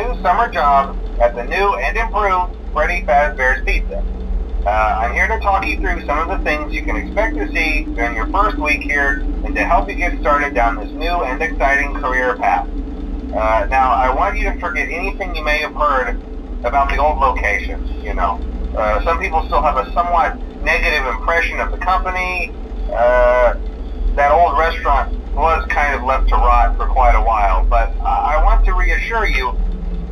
new summer job at the new and improved Freddy Fazbear's Pizza. I'm here to talk you through some of the things you can expect to see during your first week here and to help you get started down this new and exciting career path. Now, I want you to forget anything you may have heard about the old location, you know. Some people still have a somewhat negative impression of the company. That old restaurant was kind of left to rot for quite a while, but I want to reassure you,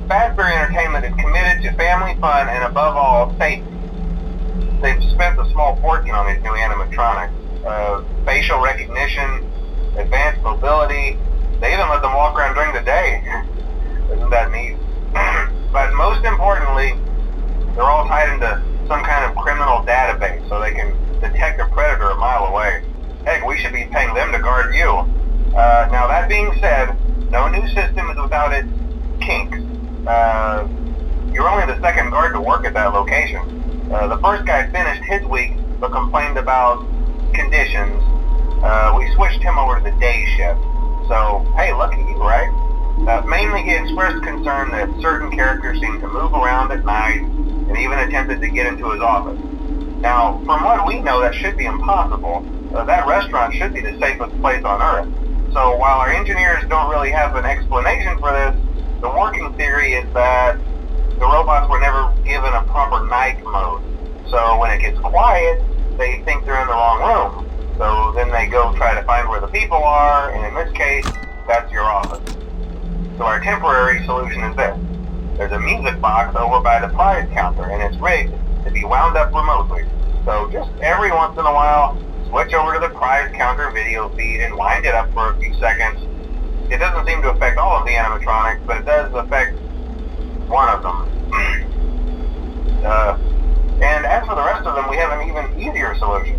Fazbear Entertainment is committed to family fun and above all, safety. They've spent a small fortune on these new animatronics. Facial recognition, advanced mobility, they even let them walk around during the day. Isn't that neat? But most importantly, they're all tied into some kind of criminal database so they can detect a predator a mile away. Heck, we should be paying them to guard you. Now that being said, no new system is without its kinks. You're only the second guard to work at that location. The first guy finished his week but complained about conditions. We switched him over to the day shift. So, hey, lucky you, right? Mainly he expressed concern that certain characters seemed to move around at night and even attempted to get into his office. Now, from what we know, that should be impossible. That restaurant should be the safest place on Earth. So while our engineers don't really have an explanation for this, the working theory is that the robots were never given a proper night mode. So when it gets quiet, they think they're in the wrong room. So then they go try to find where the people are, and in this case, that's your office. So our temporary solution is this. There's a music box over by the prize counter, and it's rigged to be wound up remotely. So just every once in a while, switch over to the prize counter video feed and wind it up for a few seconds. It doesn't seem to affect all of the animatronics, but it does affect one of them. And as for the rest of them, we have an even easier solution.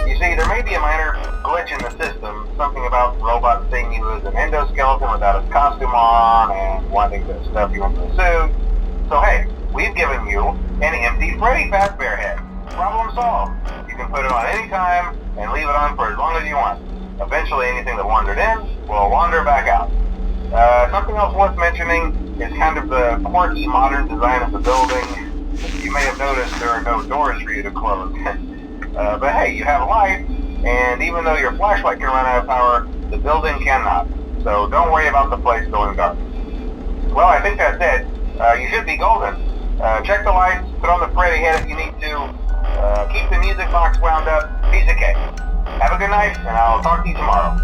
You see, there may be a minor glitch in the system, something about robots seeing you as an endoskeleton without his costume on and wanting to stuff you into a suit. So hey, we've given you an empty Freddy Fazbear head. Problem solved. You can put it on any time and leave it on for as long as you want. Eventually anything that wandered in will wander back out. Something else worth mentioning is kind of the quirky modern design of the building. You may have noticed there are no doors for you to close. But hey, you have a light, and even though your flashlight can run out of power, the building cannot. So don't worry about the place going dark. Well, I think that's it. You should be golden. Check the lights, put on the Freddy head if you need to. Keep the music box wound up. Piece of cake. Have a good night, and I'll talk to you tomorrow.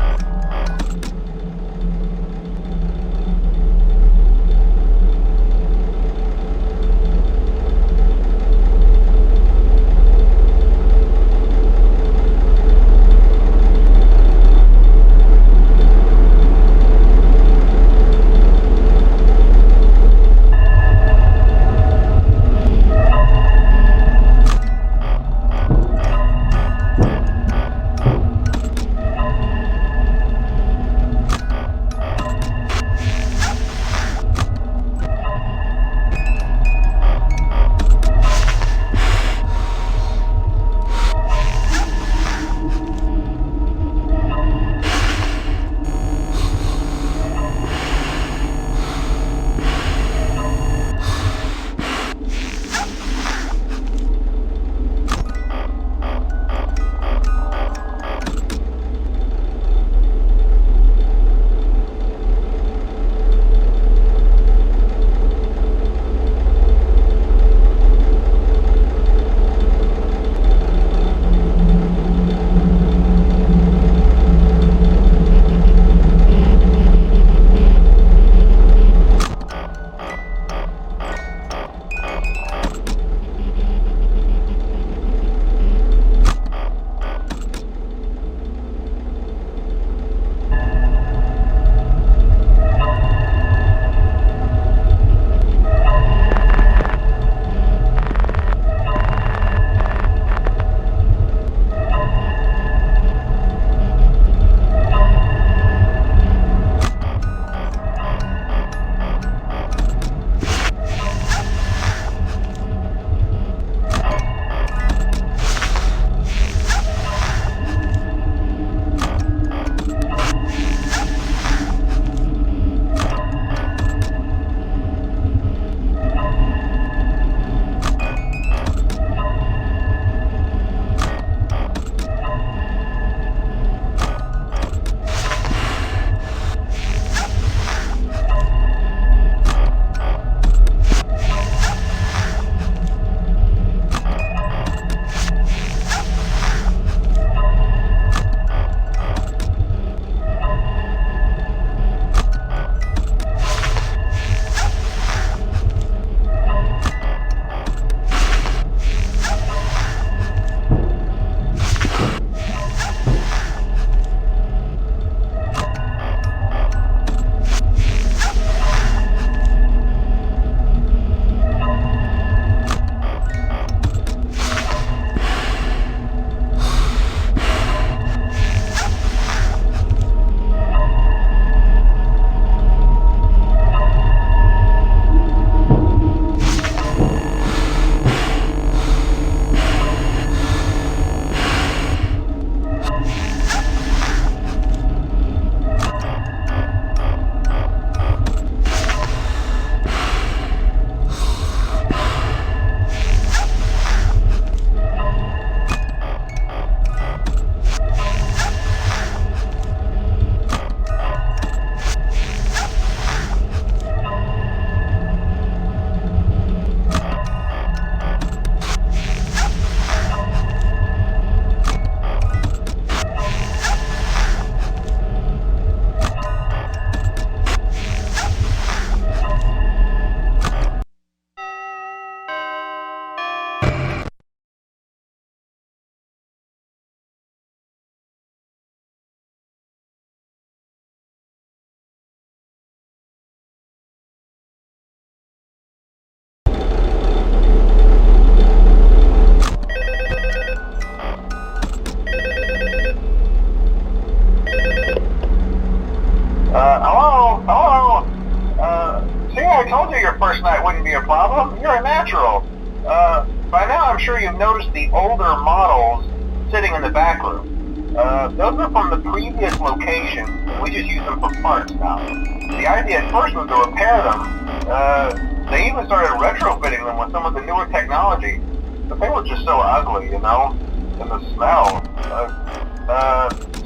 your first night wouldn't be a problem. You're a natural. By now I'm sure you've noticed the older models sitting in the back room. Those are from the previous location. We just use them for parts now. The idea at first was to repair them. They even started retrofitting them with some of the newer technology, but they were just so ugly, you know, and the smell.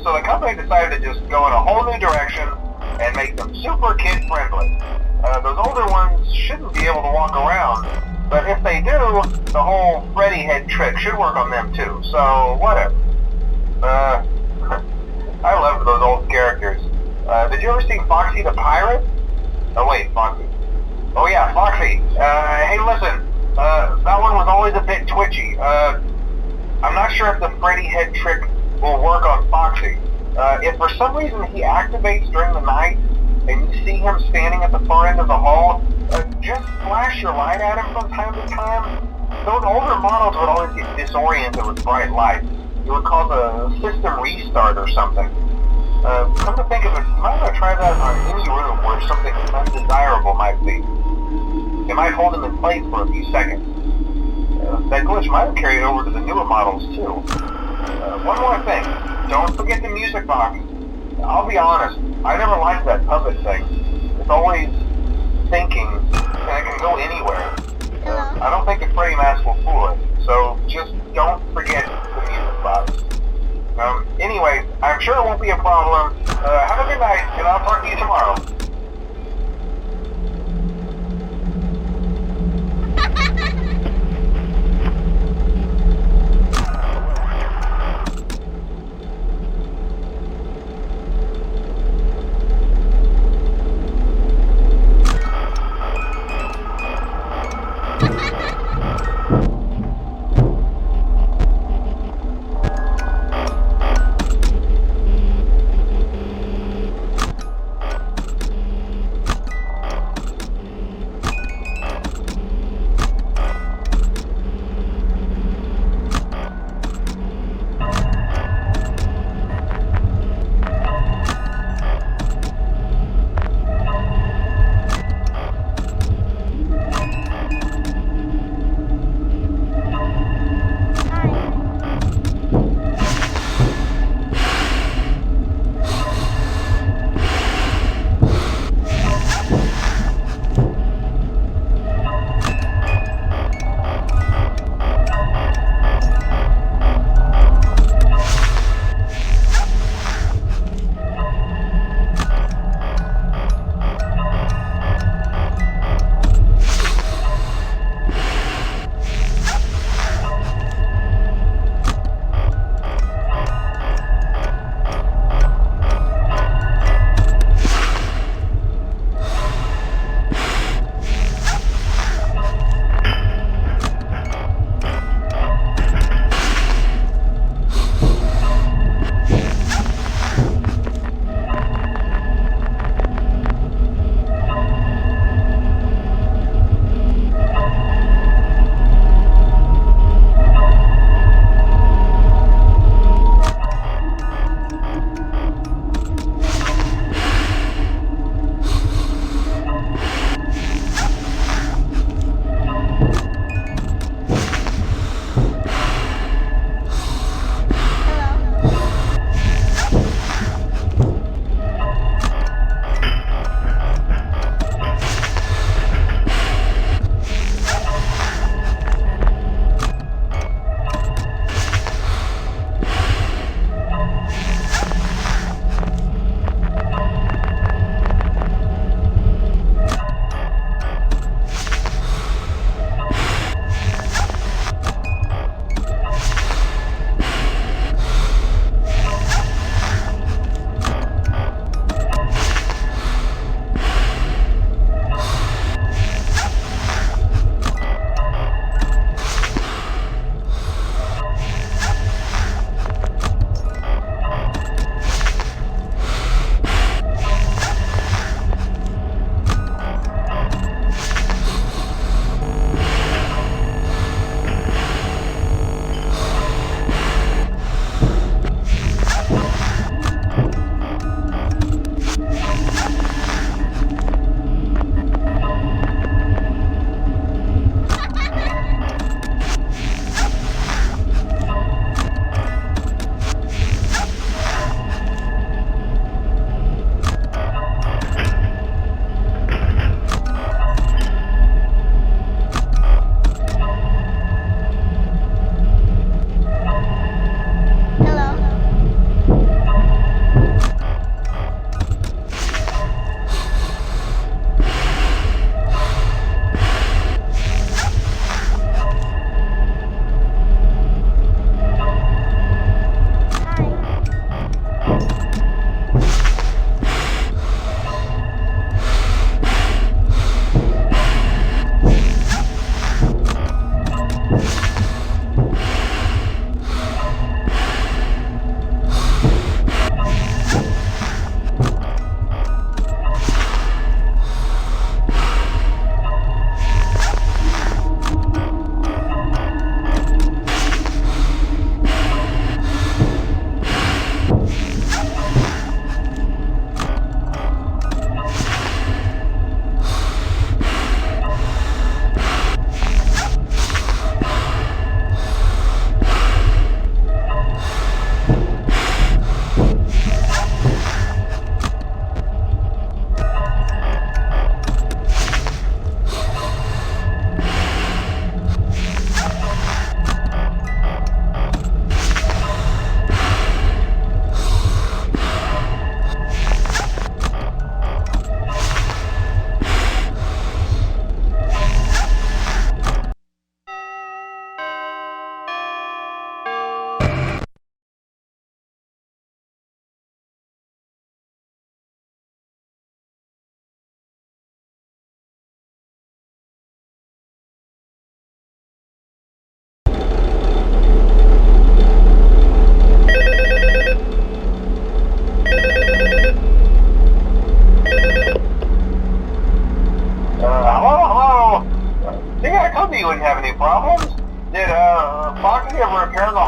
So the company decided to just go in a whole new direction and make them super kid-friendly. Those older ones shouldn't be able to walk around, but if they do, the whole Freddy head trick should work on them too, so whatever. I loved those old characters. Did you ever see Foxy the Pirate? Oh wait, Foxy. Oh yeah, Foxy. Hey listen, that one was always a bit twitchy. I'm not sure if the Freddy head trick will work on Foxy. If for some reason he activates during the night, and you see him standing at the far end of the hall, just flash your light at him from time to time. Those older models would always get disoriented with bright lights. It would cause a system restart or something. Come to think of it, you might want to try that on any room where something undesirable might be. It might hold him in place for a few seconds. That glitch might have carried over to the newer models too. One more thing, don't forget the music box. I'll be honest, I never liked that puppet thing. It's always thinking, and it can go anywhere. I don't think the Freddy mask will fool it, so just don't forget the music box. Anyways, I'm sure it won't be a problem. Have a good night, and I'll talk to you tomorrow.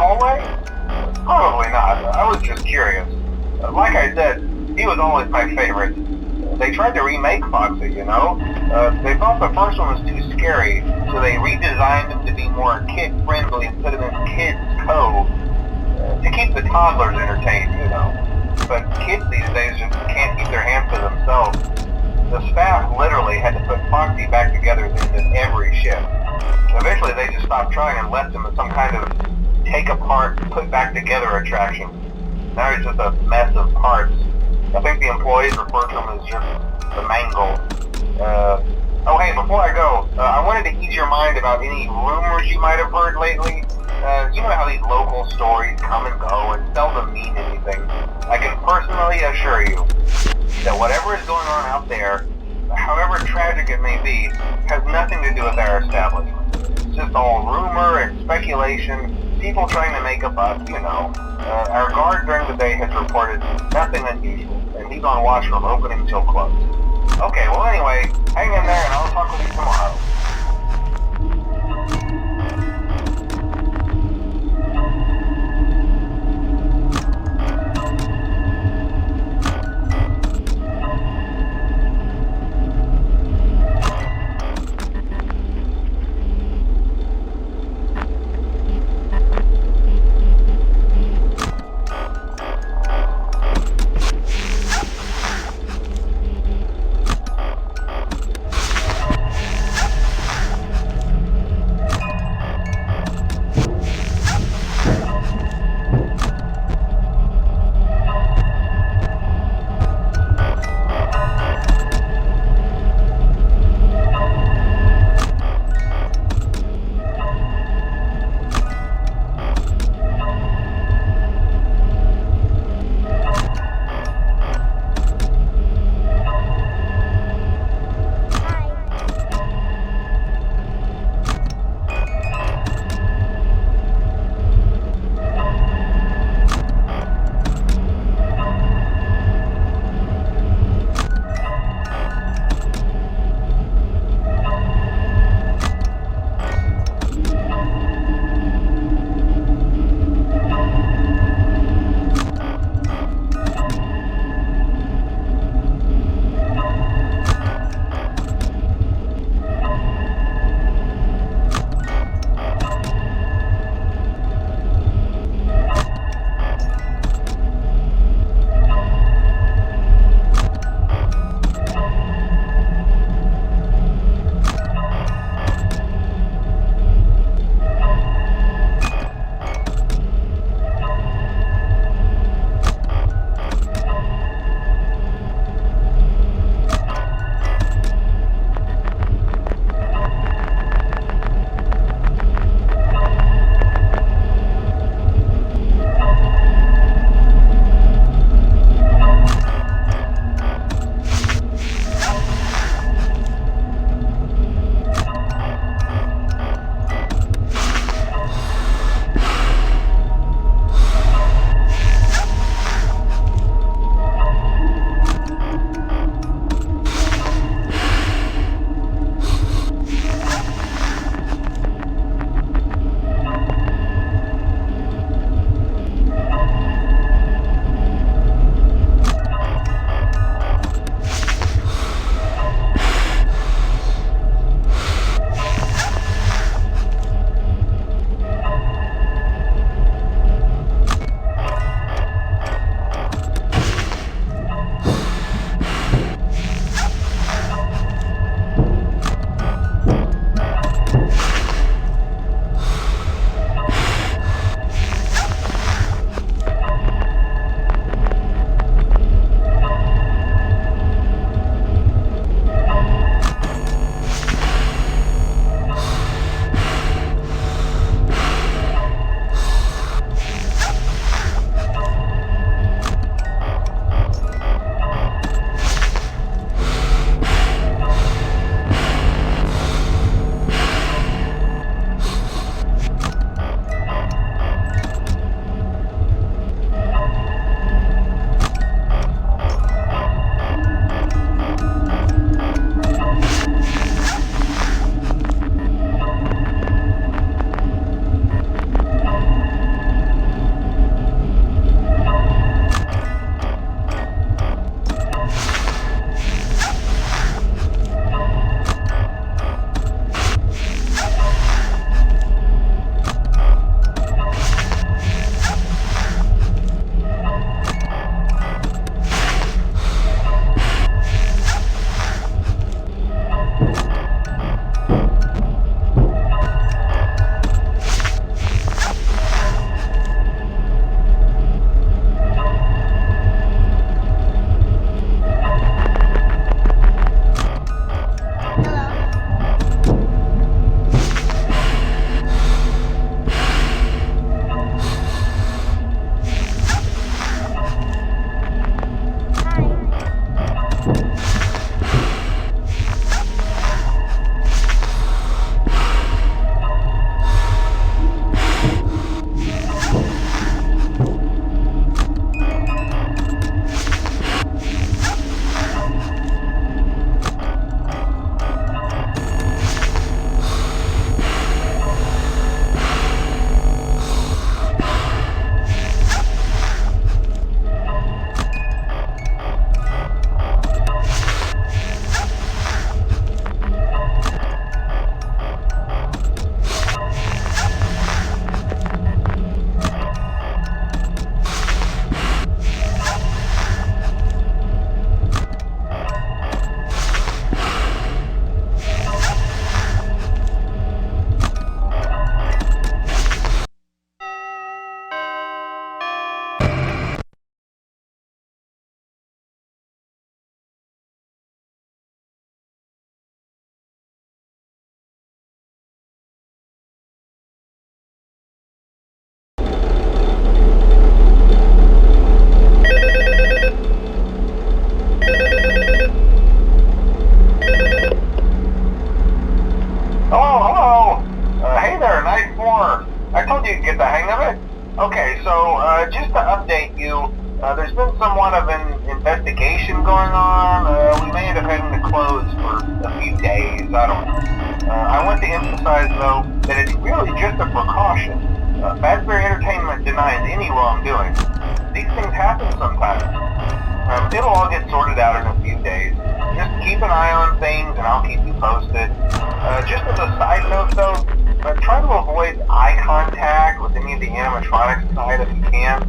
hallway? Probably not. I was just curious. Like I said, he was always my favorite. They tried to remake Foxy, you know? They thought the first one was too scary, so they redesigned him to be more kid-friendly instead of in Kids Cove, to keep the toddlers entertained, you know. But kids these days just can't keep their hands to themselves. The staff literally had to put Foxy back together at the end of every shift. Eventually they just stopped trying and left him as some kind of take apart, put back together attraction. Now he's just a mess of parts. I think the employees refer to him as just the mangle. Oh hey, before I go, I wanted to ease your mind about any rumors you might have heard lately. You know how these local stories come and go and seldom mean anything. I can personally assure you that whatever is going on out there, however tragic it may be, has nothing to do with our establishment. It's just all rumor and speculation, people trying to make a buck, you know. Our guard during the day has reported nothing unusual, and he's on watch from opening till close. Okay, well anyway, hang in there and I'll talk with you tomorrow. closed for a few days, I don't know. I want to emphasize, though, that it's really just a precaution. Fazbear Entertainment denies any wrongdoing. These things happen sometimes. It'll all get sorted out in a few days. Just keep an eye on things and I'll keep you posted. Just as a side note though, try to avoid eye contact with any of the animatronics inside if you can.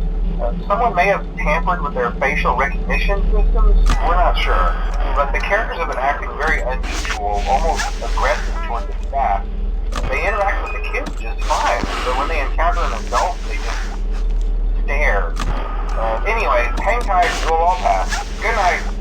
Someone may have tampered with their facial recognition systems, we're not sure. But the characters have been acting very unusual, almost aggressive toward the staff. They interact with the kids just fine, but when they encounter an adult, they just stare. Anyway, hang tight, we'll all pass. Good night.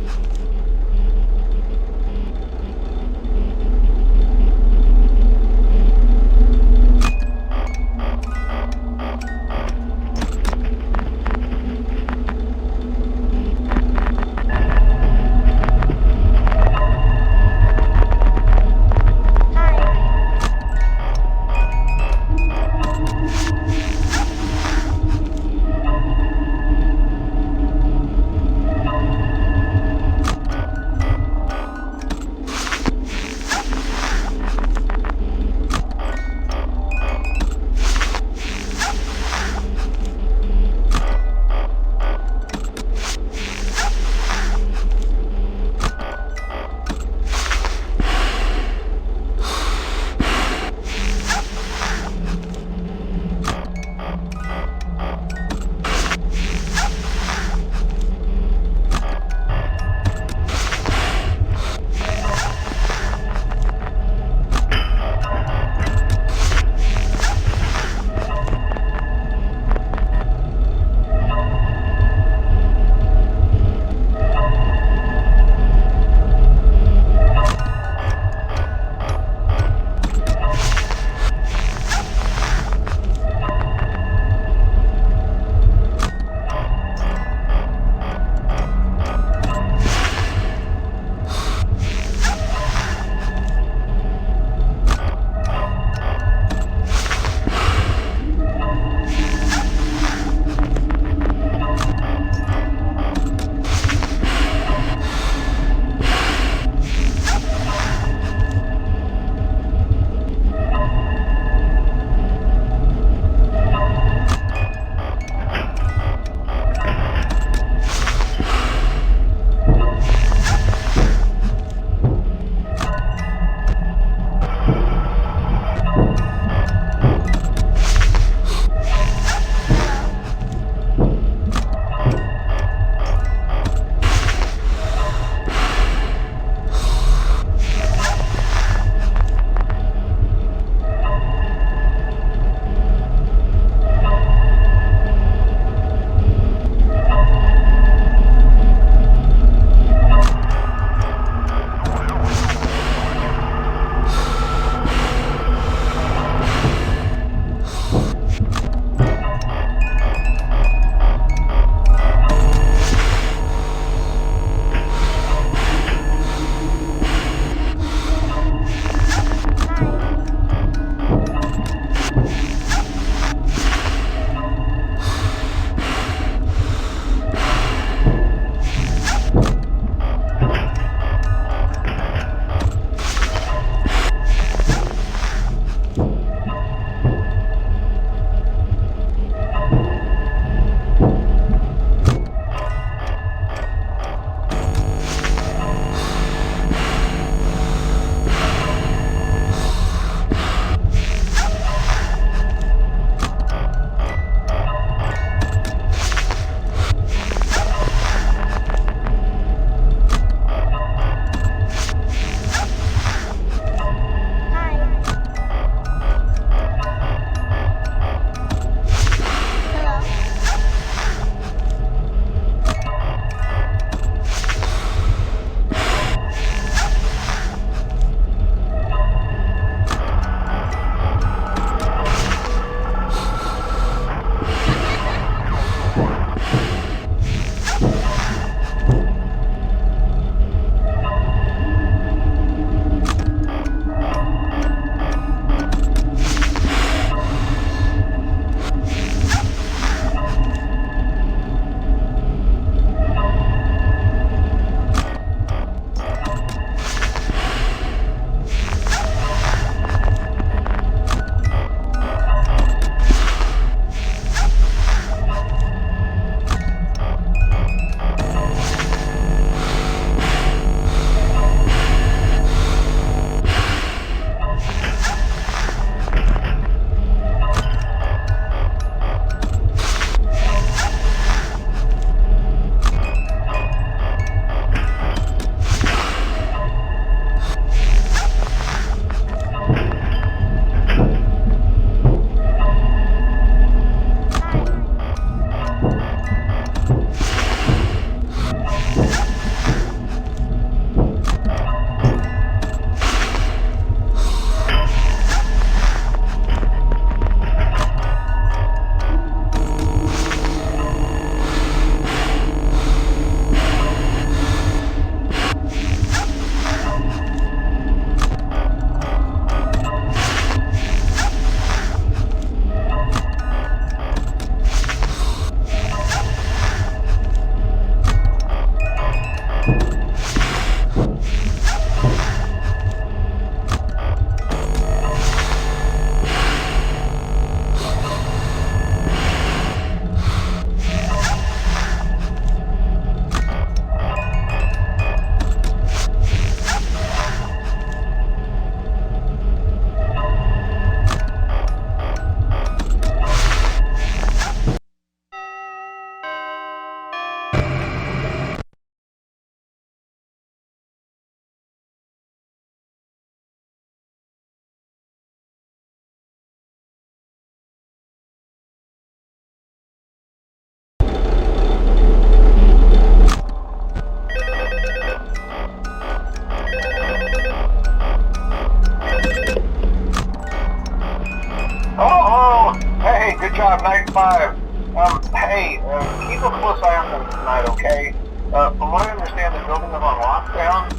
Good job, night 5. Hey, keep a close eye on them tonight, okay? From what I understand, the building is on lockdown.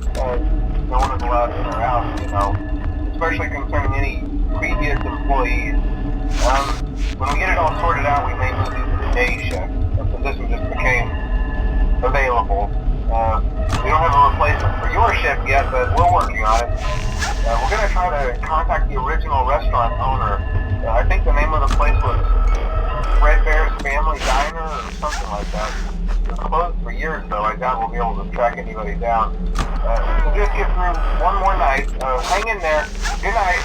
No one is allowed in or out, you know, especially concerning any previous employees. When we get it all sorted out, we may move you to the day shift. The position just became available. We don't have a replacement for your shift yet, but we're working on it. We're going to try to contact the original restaurant owner. I think the name of the place was Fred Bear's Family Diner or something like that. It was closed for years, though. I doubt we'll be able to track anybody down. So just get through one more night. Hang in there. Good night.